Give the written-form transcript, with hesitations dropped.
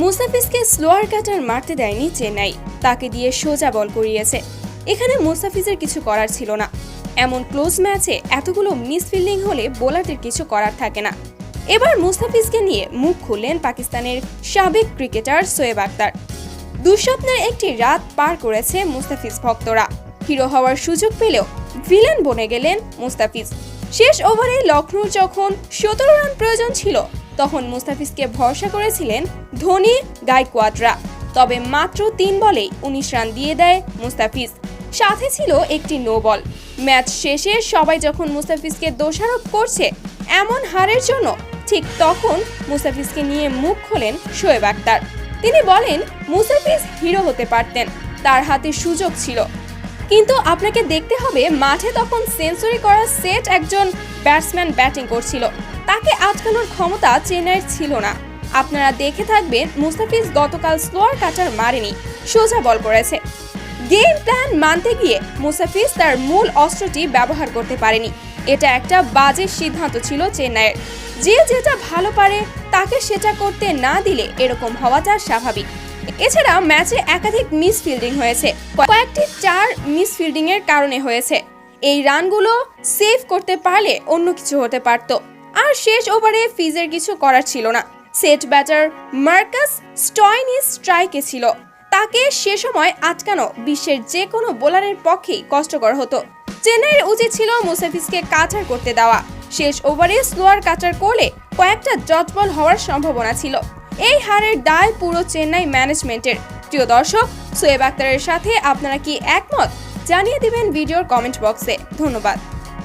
মুস্তাফিজকে slower কাটার মারতে দেয়নি চেন্নাই, তাকে দিয়ে সোজা বল করিয়েছে। এখানে মুস্তাফিজের কিছু করার ছিল না। এমন ক্লোজ ম্যাচে এতগুলো মিসফিল্ডিং হলে বোলারদের কিছু করার থাকে না। এবার মুস্তাফিজকে নিয়ে মুখ খুললেন পাকিস্তানের সাবেক ক্রিকেটার শোয়েব আখতার। দুঃস্বপ্নের একটি রাত পার করেছে মুস্তাফিজ ভক্তরা। হিরো হওয়ার সুযোগ পেলেও ভিলেন বনে গেলেন মুস্তাফিজ। শেষ ওভারে লখনৌর যখন 17 রান প্রয়োজন ছিল, তখন মুস্তাফিজকে ভরসা করেছিলেন ধোনি গায়কোয়াড়রা। তবে মাত্র 3 বলেই 19 রান দিয়ে দেয় মুস্তাফিজ, সাথে ছিল একটি নো বল। ম্যাচ শেষে সবাই যখন মুস্তাফিজকে দোষারোপ করছে এমন হারের জন্য, ঠিক তখন মুস্তাফিজকে নিয়ে মুখ খোলেন শোয়েব আখতার। তিনি বলেন, মুস্তাফিজ হিরো হতে পারতেন, তার হাতে সুযোগ ছিল, কিন্তু আপনাকে দেখতে হবে মাঠে তখন সেঞ্চুরি করার সেট একজন ব্যাটসম্যান ব্যাটিং করছিল, তাকে আটকানোর ক্ষমতা চেন্নাইয়ের ছিল না। আপনারা দেখে থাকবেন মুস্তাফিজ গতকাল স্লোয়ার কাটার মারেনি, সোজা বল করেছে। গেম প্ল্যান মানতে গিয়ে মুস্তাফিজ তার মূল অস্ত্রটি ব্যবহার করতে পারেনি। এটা একটা বাজে সিদ্ধান্ত ছিল চেন্নাইয়ের। যে যেটা ভালো পারে তাকে সেটা করতে না দিলে এরকম হওয়াটা স্বাভাবিক। এছাড়া ম্যাচে একাধিক মিসফিল্ডিং হয়েছে, কয়েকটি 4 মিসফিল্ডিং এর কারণে হয়েছে। এই রানগুলো সেভ করতে পারলে অন্য কিছু হতে পারত। আর শেষ ওভারে ফিজের কিছু করার ছিল না। সেট ব্যাটার মার্কাস স্টয়নিস স্ট্রাইকে ছিল, তাকে সে সময় আটকানো বিশ্বের যে কোনো বোলারের পক্ষেই কষ্টকর হতো। চেন্নাইয়ের উচিত ছিল মুস্তাফিজকে কাটার করতে দেওয়া। শেষ ওভারে স্লোয়ার কাটার করলে কয়েকটা ডট বল হওয়ার সম্ভাবনা ছিল। এই হারের দায় পুরো চেন্নাই ম্যানেজমেন্টের। প্রিয় দর্শক, শোয়েব আখতারের সাথে আপনারা কি একমত? জানিয়ে দিবেন ভিডিওর কমেন্ট বক্সে। ধন্যবাদ।